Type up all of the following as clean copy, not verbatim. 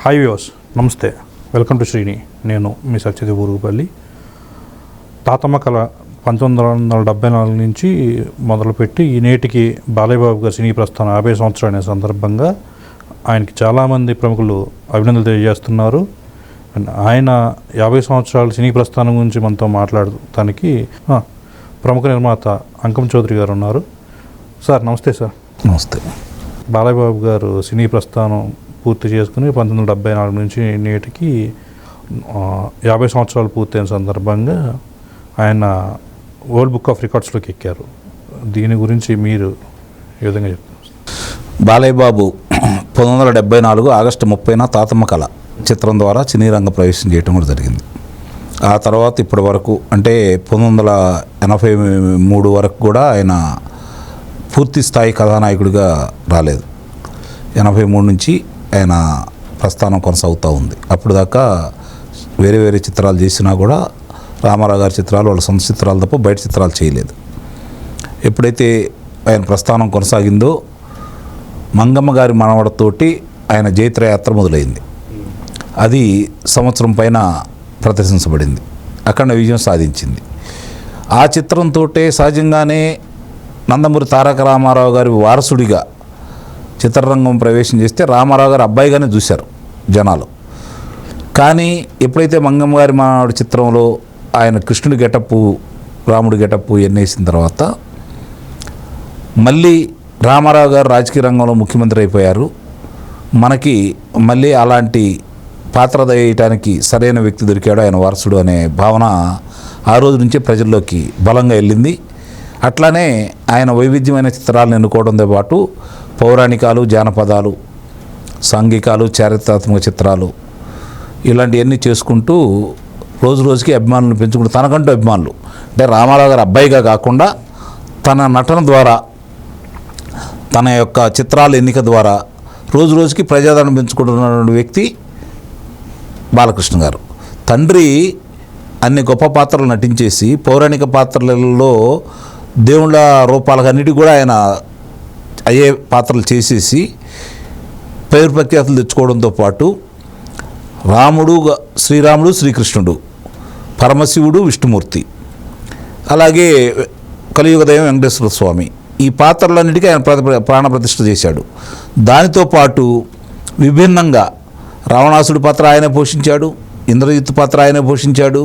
Hi viewers, నమస్తే. Welcome to Srini. నేను మీ సత్యదేవ్ ఊరుగుపల్లి. తాతమ్మ కళ 1974 నుంచి మొదలుపెట్టి ఈ నేటికి బాలయ్య బాబు గారి సినీ ప్రస్థానం 50 సంవత్సరాలు అనే సందర్భంగా ఆయనకి చాలామంది ప్రముఖులు అభినందనలు తెలియజేస్తున్నారు. ఆయన 50 సంవత్సరాల సినీ ప్రస్థానం గురించి మనతో మాట్లాడటానికి ప్రముఖ నిర్మాత అంకం చౌదరి గారు ఉన్నారు. సార్ నమస్తే. సార్ నమస్తే. బాలయ్య బాబు గారు సినీ ప్రస్థానం పూర్తి చేసుకుని 1974 నుంచి నేటికి 50 సంవత్సరాలు పూర్తయిన సందర్భంగా ఆయన వరల్డ్ బుక్ ఆఫ్ రికార్డ్స్లోకి ఎక్కారు. దీని గురించి మీరు ఏ విధంగా చెప్తారు? బాలయ్య బాబు 1974 ఆగస్టు 30న తాతమ్మ కళ చిత్రం ద్వారా సినీ రంగ ప్రవేశం చేయడం కూడా జరిగింది. ఆ తర్వాత ఇప్పటి వరకు అంటే 1983 వరకు కూడా ఆయన పూర్తి స్థాయి కథానాయకుడిగా రాలేదు. 83 నుంచి ఆయన ప్రస్థానం కొనసాగుతూ ఉంది. అప్పుడు దాకా వేరే వేరే చిత్రాలు చేసినా కూడా రామారావు గారి చిత్రాలు వాళ్ళ సొంత చిత్రాలు తప్ప బయట చిత్రాలు చేయలేదు. ఎప్పుడైతే ఆయన ప్రస్థానం కొనసాగిందో మంగమ్మ గారి మనవడతోటి ఆయన జైత్రయాత్ర మొదలైంది. అది సంవత్సరం పైన ప్రదర్శించబడింది, అఖండ విజయం సాధించింది. ఆ చిత్రంతో సహజంగానే నందమూరి తారక రామారావు గారి వారసుడిగా చిత్రరంగం ప్రవేశం చేస్తే రామారావు గారి అబ్బాయిగానే చూశారు జనాలు. కానీ ఎప్పుడైతే మంగమ్మ గారి మనవడి చిత్రంలో ఆయన కృష్ణుడి గెటప్పు, రాముడి గెటప్పు ఎన్నేసిన తర్వాత మళ్ళీ రామారావు గారు రాజకీయ రంగంలో ముఖ్యమంత్రి అయిపోయారు. మనకి మళ్ళీ అలాంటి పాత్ర వేయటానికి సరైన వ్యక్తి దొరికాడు ఆయన వారసుడు అనే భావన ఆ రోజు నుంచే ప్రజల్లోకి బలంగా వెళ్ళింది. అట్లానే ఆయన వైవిధ్యమైన చిత్రాలను ఎన్నుకోవడంతో పాటు పౌరాణికాలు, జానపదాలు, సాంఘికాలు, చారిత్రాత్మక చిత్రాలు ఇలాంటివన్నీ చేసుకుంటూ రోజు రోజుకి అభిమానులను పెంచుకుంటూ తనకంటూ అభిమానులు అంటే రామారావు గారి అబ్బాయిగా కాకుండా తన నటన ద్వారా, తన యొక్క చిత్రాల ఎన్నిక ద్వారా రోజు రోజుకి ప్రజాదరణ పెంచుకుంటున్న వ్యక్తి బాలకృష్ణ గారు. తండ్రి అన్ని గొప్ప పాత్రలు నటించేసి పౌరాణిక పాత్రలలో దేవుళ్ళ రూపాలకన్నిటికీ కూడా ఆయన అయ్యే పాత్రలు చేసేసి పేరు ప్రఖ్యాతులు తెచ్చుకోవడంతో పాటు రాముడు, శ్రీరాముడు, శ్రీకృష్ణుడు, పరమశివుడు, విష్ణుమూర్తి, అలాగే కలియుగ దైవం వెంకటేశ్వర స్వామి, ఈ పాత్రలన్నిటికీ ఆయన ప్రాణప్రతిష్ఠ చేశాడు. దానితో పాటు విభిన్నంగా రావణాసుడి పాత్ర ఆయనే పోషించాడు, ఇంద్రజిత్తు పాత్ర ఆయనే పోషించాడు,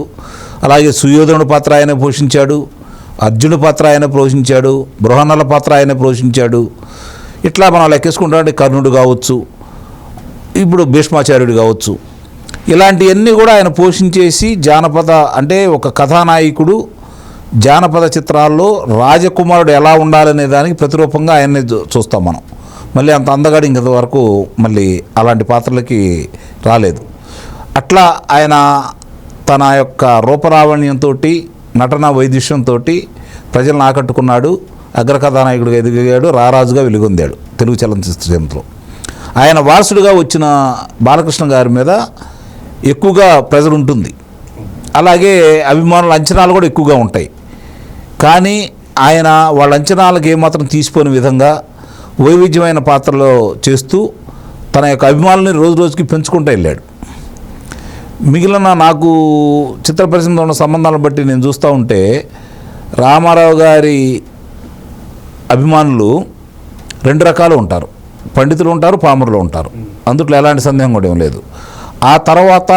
అలాగే సుయోధనుడి పాత్ర ఆయనే పోషించాడు, అర్జునుడి పాత్ర ఆయన పోషించాడు, బృహన్నల పాత్ర ఆయన పోషించాడు. ఇట్లా మనం లెక్కేసుకుంటే కర్ణుడు కావచ్చు, ఇప్పుడు భీష్మాచార్యుడు కావచ్చు, ఇలాంటివన్నీ కూడా ఆయన పోషించేసి జానపద అంటే ఒక కథానాయకుడు జానపద చిత్రాల్లో రాజకుమారుడు ఎలా ఉండాలనే దానికి ప్రతిరూపంగా ఆయన్ని చూస్తాం మనం. మళ్ళీ అంత అందగాడు ఇంతవరకు మళ్ళీ అలాంటి పాత్రలకి రాలేదు. అట్లా ఆయన తన యొక్క రూపరావణ్యంతో, నటన వైదుష్యంతో ప్రజలను ఆకట్టుకున్నాడు. అగ్రకథానాయకుడిగా ఎదిగాడు, రారాజుగా వెలుగొందాడు తెలుగు చలనచిత్రంలో. ఆయన వారసుడిగా వచ్చిన బాలకృష్ణ గారి మీద ఎక్కువగా ప్రెజర్ ఉంటుంది, అలాగే అభిమానుల అంచనాలు కూడా ఎక్కువగా ఉంటాయి. కానీ ఆయన వాళ్ళ అంచనాలకు ఏమాత్రం తీసిపోని విధంగా వైవిధ్యమైన పాత్రలో చేస్తూ తన యొక్క అభిమానుల్ని రోజు రోజుకి పెంచుకుంటూ వెళ్ళాడు. మిగిలిన నాకు చిత్ర పరిశ్రమలో ఉన్న సంబంధాలను బట్టి నేను చూస్తూ ఉంటే రామారావు గారి అభిమానులు 2 రకాలు ఉంటారు. పండితులు ఉంటారు, పామరులు ఉంటారు. అందుట్లో ఎలాంటి సందేహం కూడా ఏం లేదు. ఆ తర్వాత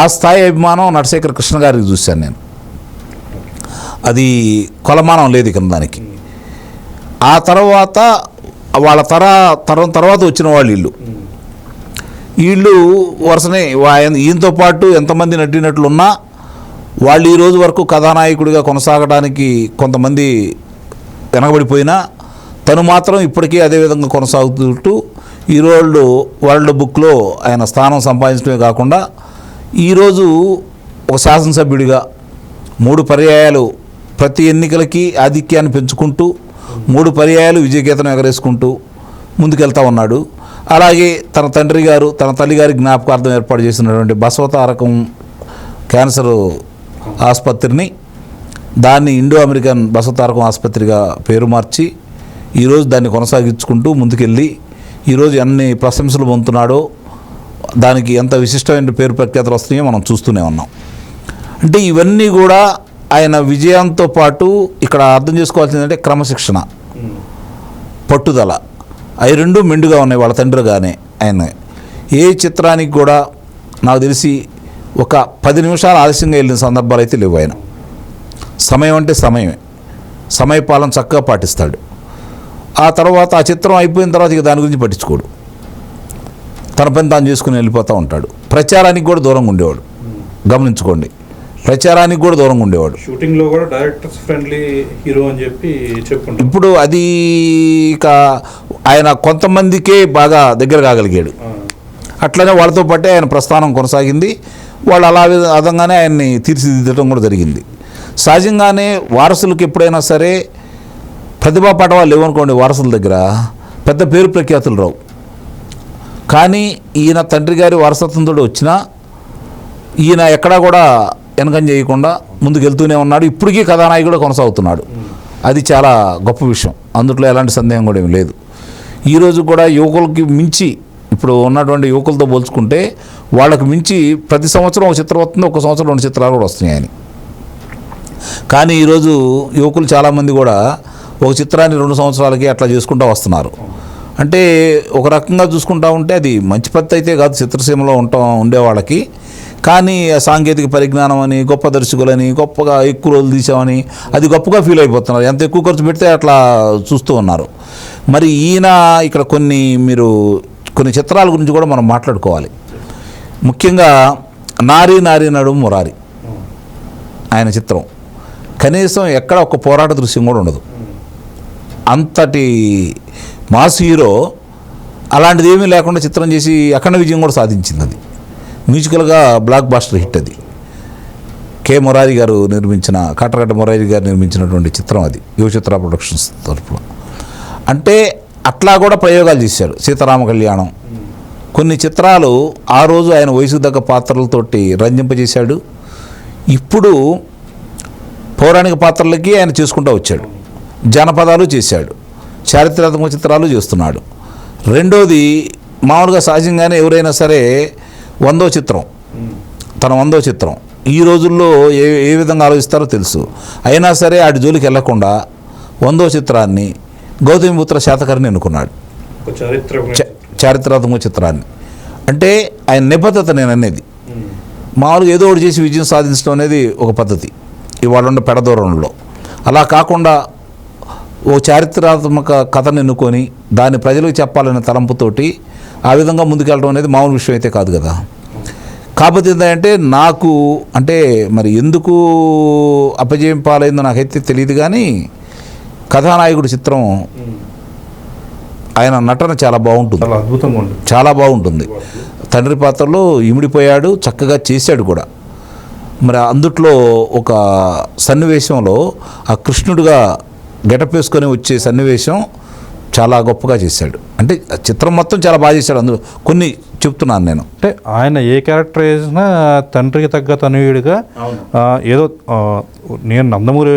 ఆ స్థాయి అభిమానం నటశేఖర కృష్ణ గారికి చూశాను నేను. అది కొలమానం లేదు ఇక దానికి. ఆ తర్వాత వాళ్ళ తరం తర్వాత వచ్చిన వాళ్ళు వీళ్ళు వరుసనే ఈయనతో పాటు ఎంతమంది నటినట్లున్నా వాళ్ళు ఈ రోజు వరకు కథానాయకుడిగా కొనసాగడానికి కొంతమంది వెనకబడిపోయినా తను మాత్రం ఇప్పటికీ అదేవిధంగా కొనసాగుతూ ఈరోజు వరల్డ్ బుక్లో ఆయన స్థానం సంపాదించడమే కాకుండా ఈరోజు ఒక శాసనసభ్యుడిగా 3 పర్యాయాలు ప్రతి ఎన్నికలకి ఆధిక్యాన్ని పెంచుకుంటూ 3 పర్యాయాలు విజయకేతనం ఎగరేసుకుంటూ ముందుకెళ్తూ ఉన్నాడు. అలాగే తన తండ్రి గారు, తన తల్లి గారి జ్ఞాపకార్థం ఏర్పాటు చేసినటువంటి బసవతారకం క్యాన్సర్ ఆసుపత్రిని దాన్ని ఇండో అమెరికన్ బసవతారకం ఆసుపత్రిగా పేరు మార్చి ఈరోజు దాన్ని కొనసాగించుకుంటూ ముందుకెళ్ళి ఈరోజు అన్ని ప్రశంసలు పొందుతున్నాడో దానికి ఎంత విశిష్టమైన పేరు ప్రఖ్యాతలు వస్తున్నాయో మనం చూస్తూనే ఉన్నాం. అంటే ఇవన్నీ కూడా ఆయన విజయంతో పాటు ఇక్కడ అర్థం చేసుకోవాల్సిందంటే క్రమశిక్షణ, పట్టుదల, అవి రెండు మెండుగా ఉన్నాయి వాళ్ళ తండ్రిగానే. ఆయన ఏ చిత్రానికి కూడా నాకు తెలిసి ఒక 10 నిమిషాలు ఆలస్యంగా వెళ్ళిన సందర్భాలు అయితే లేవు. ఆయన సమయం అంటే సమయమే, సమయపాలన చక్కగా పాటిస్తాడు. ఆ తర్వాత ఆ చిత్రం అయిపోయిన తర్వాత ఇక దాని గురించి పట్టించుకోడు, తన పని తాను చేసుకుని వెళ్ళిపోతూ ఉంటాడు. ప్రచారానికి కూడా దూరంగా ఉండేవాడు, గమనించుకోండి, ప్రచారానికి కూడా దూరంగా ఉండేవాడు. షూటింగ్లో కూడా డైరెక్టర్స్ ఫ్రెండ్లీ హీరో అని చెప్పి చెప్పుకుంటారు. ఇప్పుడు అది ఇక ఆయన కొంతమందికే బాగా దగ్గర కాగలిగాడు. అట్లనే వాళ్ళతో పాటే ఆయన ప్రస్థానం కొనసాగింది. వాళ్ళు అలా విధంగానే ఆయన్ని తీర్చిదిద్దడం కూడా జరిగింది. సహజంగానే వారసులకు ఎప్పుడైనా సరే ప్రతిభా పటవాళ్ళు లేవనుకోండి, వారసుల దగ్గర పెద్ద పేరు ప్రఖ్యాతులు రావు. కానీ ఈయన తండ్రి గారి వారసత్వంతో వచ్చినా ఈయన ఎక్కడా కూడా వెనకం చేయకుండా ముందుకు వెళ్తూనే ఉన్నాడు. ఇప్పటికీ కథానాయకుడు కొనసాగుతున్నాడు. అది చాలా గొప్ప విషయం, అందులో ఎలాంటి సందేహం కూడా ఏమి లేదు. ఈరోజు కూడా యువకులకి మించి, ఇప్పుడు ఉన్నటువంటి యువకులతో పోల్చుకుంటే వాళ్ళకు మించి ప్రతి సంవత్సరం ఒక చిత్రం వస్తుంది, ఒక సంవత్సరం 2 చిత్రాలు కూడా వస్తున్నాయి ఆయన. కానీ ఈరోజు యువకులు చాలామంది కూడా ఒక చిత్రాన్ని 2 సంవత్సరాలకి అట్లా చేసుకుంటూ వస్తున్నారు. అంటే ఒక రకంగా చూసుకుంటా ఉంటే అది మంచి పద్ధతి అయితే కాదు చిత్రసీమలో ఉండేవాళ్ళకి. కానీ సాంకేతిక పరిజ్ఞానం అని, గొప్ప దర్శకులని, గొప్పగా ఎక్కువ రోజులు తీసామని అది గొప్పగా ఫీల్ అయిపోతున్నారు. ఎంత ఎక్కువ ఖర్చు పెడితే అట్లా చూస్తూ ఉన్నారు. మరి ఈయన ఇక్కడ కొన్ని చిత్రాల గురించి కూడా మనం మాట్లాడుకోవాలి. ముఖ్యంగా నారీ నారీ నడుము మురారి ఆయన చిత్రం కనీసం ఎక్కడ ఒక పోరాట దృశ్యం కూడా ఉండదు. అంతటి మాస్ హీరో అలాంటిది ఏమీ లేకుండా చిత్రం చేసి అఖండ విజయం కూడా సాధించింది. అది మ్యూజికల్గా బ్లాక్ బాస్టర్ హిట్. అది కాటరగడ్డ మురారి గారు నిర్మించినటువంటి చిత్రం. అది యువ చిత్ర ప్రొడక్షన్స్ తరఫున. అంటే అట్లా కూడా ప్రయోగాలు చేశాడు. సీతారామ కళ్యాణం, కొన్ని చిత్రాలు ఆ రోజు ఆయన వయసుకు తగ్గ పాత్రలతోటి రంజింపజేశాడు. ఇప్పుడు పౌరాణిక పాత్రలకి ఆయన చేసుకుంటూ వచ్చాడు. జానపదాలు చేశాడు, చారిత్రాత్మక చిత్రాలు చేస్తున్నాడు. రెండోది మామూలుగా సహజంగానే ఎవరైనా సరే 100వ చిత్రం, తన 100వ చిత్రం ఈ రోజుల్లో ఏ విధంగా ఆలోచిస్తారో తెలుసు. అయినా సరే ఆడి జోలికి వెళ్లకుండా 100వ చిత్రాన్ని గౌతమిపుత్ర శాతకర్ణి ఎన్నుకున్నాడు, చారిత్రాత్మక చిత్రాన్ని. అంటే ఆయన నిబద్ధత నేను అనేది. మామూలుగా ఏదో ఒకటి చేసి విజయం సాధించడం అనేది ఒక పద్ధతి ఇవాళ ఉన్న పెడదూరంలో. అలా కాకుండా ఓ చారిత్రాత్మక కథను ఎన్నుకొని దాన్ని ప్రజలకు చెప్పాలనే తలంపుతోటి ఆ విధంగా ముందుకెళ్ళడం అనేది మామూలు విషయం అయితే కాదు కదా. కాకపోతే ఏంటంటే నాకు అంటే మరి ఎందుకు అపజయం పాలైందో నాకైతే తెలియదు. కానీ కథానాయకుడు చిత్రం ఆయన నటన చాలా బాగుంటుంది, అద్భుతంగా ఉంటుంది, చాలా బాగుంటుంది. తండ్రి పాత్రలో ఇమిడిపోయాడు, చక్కగా చేశాడు కూడా. మరి అందుట్లో ఒక సన్నివేశంలో ఆ కృష్ణుడిగా గెటప్ వేసుకొని వచ్చే సన్నివేశం చాలా గొప్పగా చేశాడు. అంటే చిత్రం మొత్తం చాలా బాగా చేశాడు. అందులో కొన్ని చెప్తున్నాను నేను. అంటే ఆయన ఏ క్యారెక్టర్ వేసినా తండ్రికి తగ్గ తనయుడిగా ఏదో నేను నందమూరి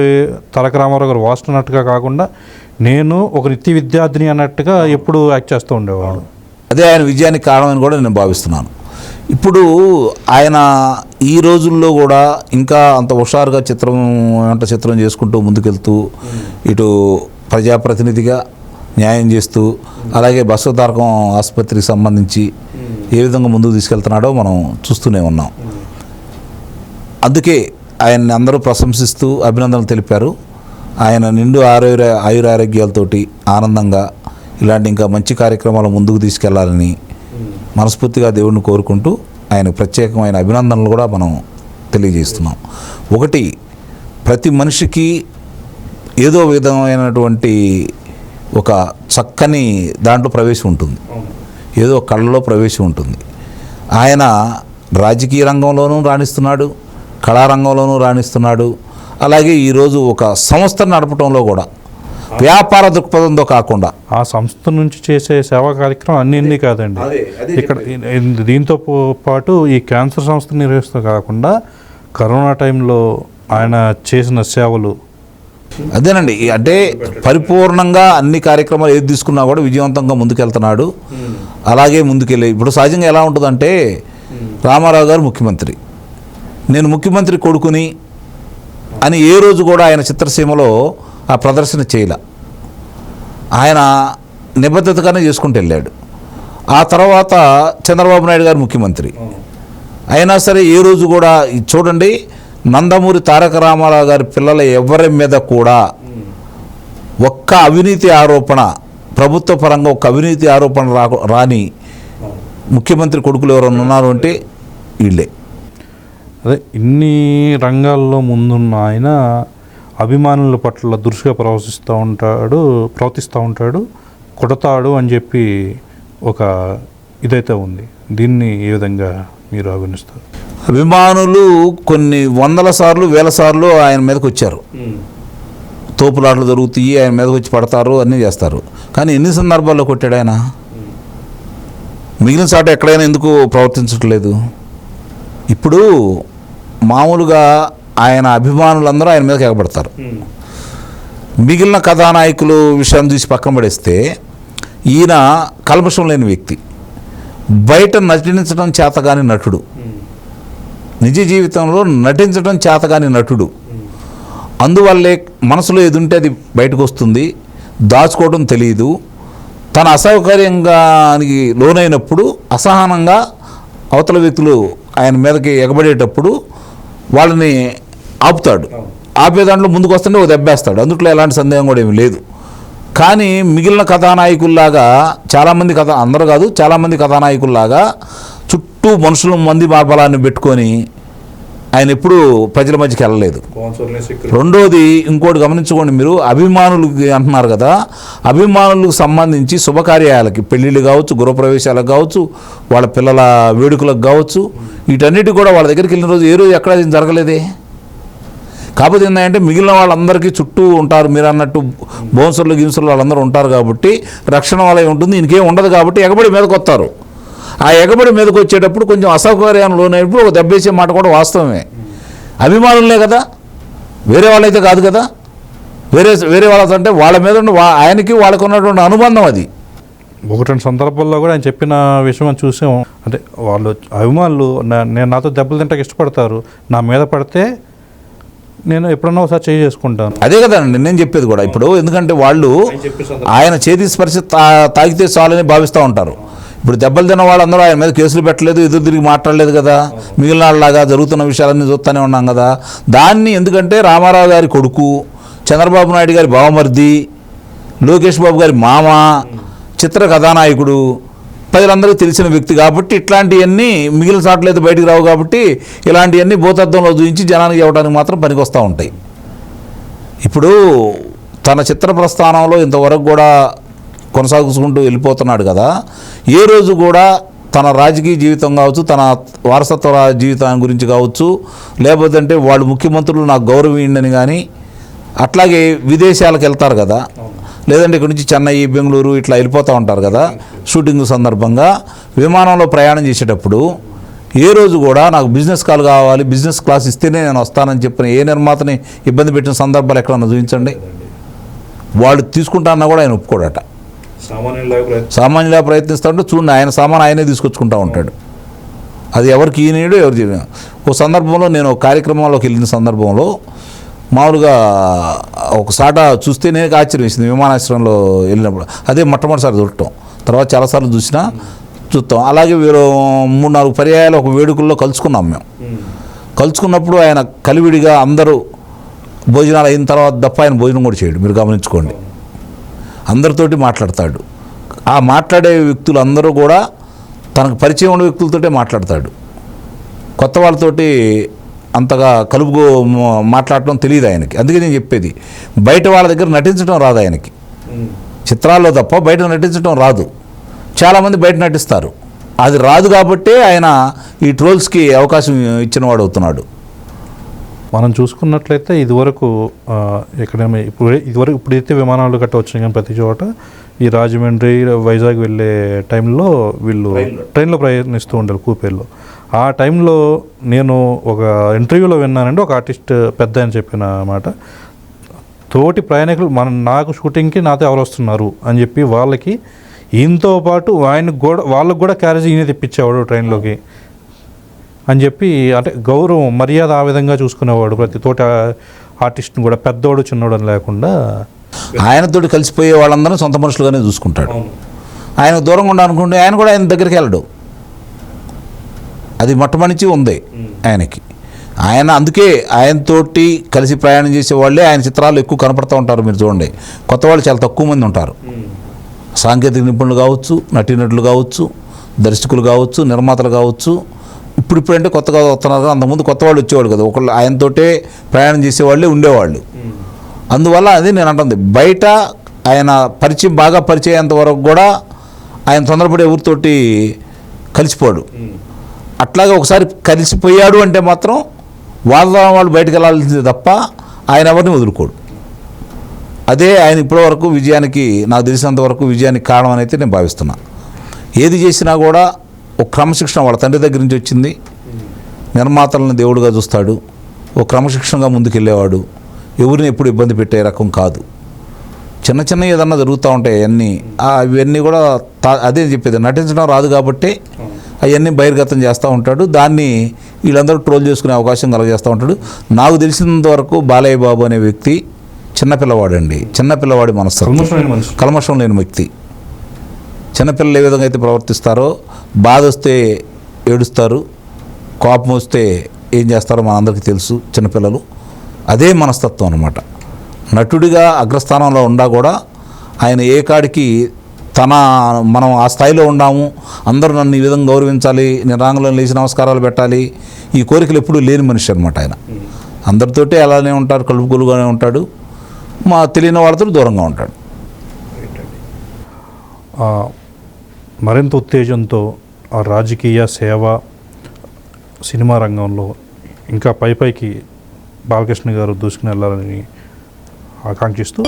తారక రామారావు గారు వాస్తున్నట్టుగా కాకుండా నేను ఒక నిత్య విద్యార్థిని అన్నట్టుగా ఎప్పుడు యాక్ట్ చేస్తూ ఉండేవాడు. అదే ఆయన విజయానికి కారణమని కూడా నేను భావిస్తున్నాను. ఇప్పుడు ఆయన ఈ రోజుల్లో కూడా ఇంకా అంత హుషారుగా చిత్రం చేసుకుంటూ ముందుకెళ్తూ ఇటు ప్రజాప్రతినిధిగా న్యాయం చేస్తూ అలాగే బసవతారకం ఆసుపత్రికి సంబంధించి ఏ విధంగా ముందుకు తీసుకెళ్తున్నాడో మనం చూస్తూనే ఉన్నాం. అందుకే ఆయన్ని అందరూ ప్రశంసిస్తూ అభినందనలు తెలిపారు. ఆయన నిండు ఆయురారోగ్యాలతోటి ఆనందంగా ఇలాంటి ఇంకా మంచి కార్యక్రమాలు ముందుకు తీసుకెళ్లాలని మనస్ఫూర్తిగా దేవుడిని కోరుకుంటూ ఆయన ప్రత్యేకమైన అభినందనలు కూడా మనం తెలియజేస్తున్నాం. ఒకటి, ప్రతి మనిషికి ఏదో విధమైనటువంటి ఒక చక్కని దాంట్లో ప్రవేశం ఉంటుంది, ఏదో కళలో ప్రవేశం ఉంటుంది. ఆయన రాజకీయ రంగంలోనూ రాణిస్తున్నాడు, కళారంగంలోనూ రాణిస్తున్నాడు. అలాగే ఈరోజు ఒక సంస్థను నడపడంలో కూడా వ్యాపార దృక్పథంతో కాకుండా ఆ సంస్థ నుంచి చేసే సేవా కార్యక్రమం అన్నీ కాదండి. ఇక్కడ దీంతో పాటు ఈ క్యాన్సర్ సంస్థ నిర్వహిస్తూ కాకుండా కరోనా టైంలో ఆయన చేసిన సేవలు అదేనండి, అంటే పరిపూర్ణంగా అన్ని కార్యక్రమాలు ఏది తీసుకున్నా కూడా విజయవంతంగా ముందుకెళ్తున్నాడు. అలాగే ముందుకెళ్ళి ఇప్పుడు సహజంగా ఎలా ఉంటుందంటే, రామారావు గారు ముఖ్యమంత్రి, నేను ముఖ్యమంత్రి కొడుకుని అని ఏ రోజు కూడా ఆయన చిత్రసీమలో ఆ ప్రదర్శన చేయలే. ఆయన నిబద్ధతగానే చేసుకుంటూ వెళ్ళాడు. ఆ తర్వాత చంద్రబాబు నాయుడు గారు ముఖ్యమంత్రి అయినా సరే ఏ రోజు కూడా చూడండి, నందమూరి తారక రామారావు గారి పిల్లల ఎవరి మీద కూడా ఒక్క అవినీతి ఆరోపణ, ప్రభుత్వ పరంగా ఒక అవినీతి ఆరోపణ రాని ముఖ్యమంత్రి కొడుకులు ఎవరైనా ఉన్నారు అంటే వీళ్ళే. అదే ఇన్ని రంగాల్లో ముందున్న ఆయన అభిమానుల పట్ల దురుసుగా ప్రవర్తిస్తూ ఉంటాడు, కొడతాడు అని చెప్పి ఒక ఇదైతే ఉంది. దీన్ని ఏ విధంగా మీరు అభివర్ణిస్తారు? అభిమానులు కొన్ని వందల సార్లు వేల సార్లు ఆయన మీదకి వచ్చారు, తోపులాటలు జరుగుతాయి, ఆయన మీదకి వచ్చి పడతారు, అన్నీ చేస్తారు. కానీ ఎన్ని సందర్భాల్లో కొట్టాడు ఆయన? మిగిలిన చాట ఎక్కడైనా ఎందుకు ప్రవర్తించట్లేదు? ఇప్పుడు మామూలుగా ఆయన అభిమానులందరూ ఆయన మీదకి ఎగబడతారు. మిగిలిన కథానాయకులు విషయం తీసి పక్కన పడేస్తే, ఈయన కల్మషం లేని వ్యక్తి, బయట నటించడం చేతగాని నటుడు, నిజ జీవితంలో నటించడం చేతగాని నటుడు. అందువల్లే మనసులో ఏది ఉంటే అది బయటకు వస్తుంది, దాచుకోవడం తెలియదు. తన అసౌకర్యంగానికి లోనైనప్పుడు అసహనంగా అవతల వ్యక్తులు ఆయన మీదకి ఎగబడేటప్పుడు వాళ్ళని ఆపుతాడు. ఆపే దాంట్లో ముందుకు వస్తుంటే ఒక దెబ్బేస్తాడు. అందుట్లో ఎలాంటి సందేహం కూడా ఏమీ లేదు. కానీ మిగిలిన కథానాయకుల్లాగా చాలామంది అందరూ కాదు, చాలామంది కథానాయకుల్లాగా చుట్టూ మనుషుల మంది మార్బలాన్ని పెట్టుకొని ఆయన ఎప్పుడూ ప్రజల మధ్యకి వెళ్ళలేదు. రెండోది ఇంకోటి గమనించుకోండి, మీరు అభిమానులు అంటున్నారు కదా, అభిమానులకు సంబంధించి శుభకార్యాలకి, పెళ్ళిళ్ళు కావచ్చు, గృహప్రవేశాలకు కావచ్చు, వాళ్ళ పిల్లల వేడుకలకు కావచ్చు, వీటన్నిటి కూడా వాళ్ళ దగ్గరికి వెళ్ళిన రోజు ఏ రోజు ఎక్కడ జరగలేదే. కాకపోతే ఏంటంటే మిగిలిన వాళ్ళందరికీ చుట్టూ ఉంటారు, మీరు అన్నట్టు బౌన్సర్లు గిన్సర్లు వాళ్ళందరూ ఉంటారు కాబట్టి రక్షణ వలయం ఉంటుంది, ఇంకేం ఉండదు కాబట్టి ఎగబడి మీదకి వస్తారు. ఆ ఎగబడి మీదకి వచ్చేటప్పుడు కొంచెం అసౌకర్యాన్ని లోనైనప్పుడు ఒక దెబ్బేసే మాట కూడా వాస్తవమే. అభిమానులే కదా, వేరే వాళ్ళైతే కాదు కదా. వేరే వాళ్ళతో అంటే వాళ్ళ మీద ఆయనకి వాళ్ళకు ఉన్నటువంటి అనుబంధం అది. ఒకటి రెండు సందర్భాల్లో కూడా ఆయన చెప్పిన విషయం చూసాం. అంటే వాళ్ళు అభిమానులు నేను నాతో దెబ్బలు తింటాకి ఇష్టపడతారు, నా మీద పడితే నేను ఎప్పుడన్నా ఒకసారి చేసుకుంటాను. అదే కదండి నేను చెప్పేది కూడా. ఇప్పుడు ఎందుకంటే వాళ్ళు ఆయన చేతి స్పర్శ తాగితే చాలని భావిస్తూ ఉంటారు. ఇప్పుడు దెబ్బలు తిన్న వాళ్ళందరూ ఆయన మీద కేసులు పెట్టలేదు, ఎదురు తిరిగి మాట్లాడలేదు కదా. మిగిలిన వాళ్ళలాగా జరుగుతున్న విషయాలన్నీ చూస్తూనే ఉన్నాం కదా. దాన్ని ఎందుకంటే రామారావు గారి కొడుకు, చంద్రబాబు నాయుడు గారి బావమర్ది, లోకేష్ బాబు గారి మామ, చిత్ర కథానాయకుడు, ప్రజలందరికీ తెలిసిన వ్యక్తి కాబట్టి ఇట్లాంటివన్నీ మిగిలిన చాట్లు అయితే బయటికి రావు కాబట్టి ఇలాంటివన్నీ భూతత్వంలో చూపించి జనానికి ఇవ్వడానికి మాత్రం పనికొస్తూ ఉంటాయి. ఇప్పుడు తన చిత్ర ప్రస్థానంలో ఇంతవరకు కూడా కొనసాగుకుంటూ వెళ్ళిపోతున్నాడు కదా. ఏ రోజు కూడా తన రాజకీయ జీవితం కావచ్చు, తన వారసత్వ జీవితం గురించి కావచ్చు, లేకపోతే అంటే వాళ్ళు ముఖ్యమంత్రులు నాకు గౌరవీయండి కానీ, అట్లాగే విదేశాలకు వెళ్తారు కదా, లేదంటే ఇక్కడ నుంచి చెన్నై, బెంగళూరు ఇట్లా వెళ్ళిపోతూ ఉంటారు కదా షూటింగ్ సందర్భంగా. విమానంలో ప్రయాణం చేసేటప్పుడు ఏ రోజు కూడా నాకు బిజినెస్ కాల్ కావాలి, బిజినెస్ క్లాస్ ఇస్తేనే నేను వస్తానని చెప్పిన ఏ నిర్మాతని ఇబ్బంది పెట్టిన సందర్భాలు ఎక్కడన్నా చూపించండి. వాళ్ళు తీసుకుంటారన్నా కూడా ఆయన ఒప్పుకోడట. సామాన్యులా ప్రయత్నిస్తాడు. చూడండి, ఆయన సామాన్ ఆయనే తీసుకొచ్చుకుంటూ ఉంటాడు. అది ఎవరికి ఈయనడు ఎవరు చేయడు. ఓ సందర్భంలో నేను ఒక కార్యక్రమంలోకి వెళ్ళిన సందర్భంలో మామూలుగా ఒక సాట చూస్తే నేను ఆశ్చర్యం వేసింది. విమానాశ్రయంలో వెళ్ళినప్పుడు అదే మొట్టమొదటిసారి చూడటం, తర్వాత చాలాసార్లు చూస్తాం. అలాగే వీరు 3-4 పర్యాయాలు ఒక వేడుకల్లో కలుసుకున్నాం మేము. కలుసుకున్నప్పుడు ఆయన కలివిడిగా అందరూ భోజనాలు అయిన తర్వాత తప్ప ఆయన భోజనం కూడా చేయడు. మీరు గమనించుకోండి, అందరితోటి మాట్లాడతాడు. ఆ మాట్లాడే వ్యక్తులు అందరూ కూడా తనకు పరిచయం ఉన్న వ్యక్తులతోటే మాట్లాడతాడు. కొత్త వాళ్ళతోటి అంతగా కలుపు మాట్లాడటం తెలియదు ఆయనకి. అందుకే నేను చెప్పేది, బయట వాళ్ళ దగ్గర నటించడం రాదు ఆయనకి. చిత్రాల్లో తప్ప బయట నటించడం రాదు. చాలామంది బయట నటిస్తారు, అది రాదు కాబట్టే ఆయన ఈ ట్రోల్స్కి అవకాశం ఇచ్చిన వాడు అవుతున్నాడు. మనం చూసుకున్నట్లయితే ఇదివరకు ఎక్కడైనా ఇప్పుడైతే విమానాలు గట్ట వచ్చినాయి, కానీ ప్రతి చోట ఈ రాజమండ్రి, వైజాగ్ వెళ్ళే టైంలో వీళ్ళు ట్రైన్లో ప్రయాణిస్తూ ఉంటారు కూపేల్లో. ఆ టైంలో నేను ఒక ఇంటర్వ్యూలో విన్నానండి, ఒక ఆర్టిస్ట్ పెద్ద అని చెప్పిన మాట, తోటి ప్రయాణికులు నాకు షూటింగ్కి నాతో ఎవరు వస్తున్నారు అని చెప్పి వాళ్ళకి ఈయనతో పాటు ఆయనకు కూడా వాళ్ళకు కూడా క్యారేజ్ ఈయన తెప్పించేవాడు ట్రైన్లోకి అని చెప్పి, అంటే గౌరవం మర్యాద ఆ విధంగా చూసుకునేవాడు ప్రతి తోటి ఆర్టిస్ట్ని కూడా, పెద్దోడు చిన్నోడు అని లేకుండా. ఆయనతోటి కలిసిపోయే వాళ్ళందరూ సొంత మనుషులుగానే చూసుకుంటాడు. ఆయన దూరంగా ఉండాలనుకుంటే ఆయన కూడా ఆయన దగ్గరికి వెళ్ళడు. అది మొట్టమొదటి ఉంది ఆయనకి. ఆయన అందుకే ఆయనతోటి కలిసి ప్రయాణం చేసే వాళ్ళే ఆయన చిత్రాలు ఎక్కువ కనపడుతూ ఉంటారు. మీరు చూడండి, కొత్త వాళ్ళు చాలా తక్కువ మంది ఉంటారు. సాంకేతిక నిపుణులు కావచ్చు, నటీనటులు కావచ్చు, దర్శకులు కావచ్చు, నిర్మాతలు కావచ్చు. ఇప్పుడంటే కొత్తగా వస్తున్నారు. అంతకుముందు కొత్త వాళ్ళు వచ్చేవాళ్ళు కదా, ఒకళ్ళు ఆయనతోటే ప్రయాణం చేసేవాళ్ళే ఉండేవాళ్ళు. అందువల్ల అది నేను అంటుంది, బయట ఆయన బాగా పరిచయంత వరకు కూడా ఆయన తొందరపడి ఎవరితోటి కలిసిపోడు. అట్లాగే ఒకసారి కలిసిపోయాడు అంటే మాత్రం వాళ్ళు బయటకు వెళ్ళాల్సింది తప్ప ఆయన ఎవరిని వదులుకోడు. అదే ఆయన ఇప్పటివరకు విజయానికి, నాకు తెలిసినంత వరకు విజయానికి కారణం అని అయితే నేను భావిస్తున్నా. ఏది చేసినా కూడా ఒక క్రమశిక్షణ వాళ్ళ తండ్రి దగ్గర నుంచి వచ్చింది. నిర్మాతలను దేవుడిగా చూస్తాడు, ఒక క్రమశిక్షణగా ముందుకెళ్ళేవాడు, ఎవరిని ఎప్పుడు ఇబ్బంది పెట్టే రకం కాదు. చిన్న చిన్న ఏదన్నా జరుగుతూ ఉంటాయి ఇవన్నీ కూడా అదే చెప్పేది, నటించడం రాదు కాబట్టి అవన్నీ బహిర్గతం చేస్తూ ఉంటాడు. దాన్ని వీళ్ళందరూ ట్రోల్ చేసుకునే అవకాశం కలగజేస్తూ ఉంటాడు. నాకు తెలిసినంత వరకు బాలయ్య బాబు అనే వ్యక్తి చిన్నపిల్లవాడండి, చిన్నపిల్లవాడి మనస్తత్వం, కల్మషం లేని వ్యక్తి. చిన్నపిల్లలు ఏ విధంగా అయితే ప్రవర్తిస్తారో, బాధ వస్తే ఏడుస్తారు, కోపం వస్తే ఏం చేస్తారో మనందరికీ తెలుసు. చిన్నపిల్లలు అదే మనస్తత్వం అన్నమాట. నటుడిగా అగ్రస్థానంలో ఉండా కూడా ఆయన ఏ కాడికి మనం ఆ స్థాయిలో ఉన్నాము, అందరూ నన్ను ఈ విధంగా గౌరవించాలి, నేను రాంగులో లేచి నమస్కారాలు పెట్టాలి, ఈ కోరికలు ఎప్పుడూ లేని మనిషి అనమాట ఆయన. అందరితోటే అలానే ఉంటాడు, కలుపుగోలుగానే ఉంటాడు, తెలియని వాళ్ళతో దూరంగా ఉంటాడు. మరింత ఉత్తేజంతో ఆ రాజకీయ సేవ, సినిమా రంగంలో ఇంకా పైకి బాలకృష్ణ గారు దూసుకుని వెళ్ళాలని ఆకాంక్షిస్తూ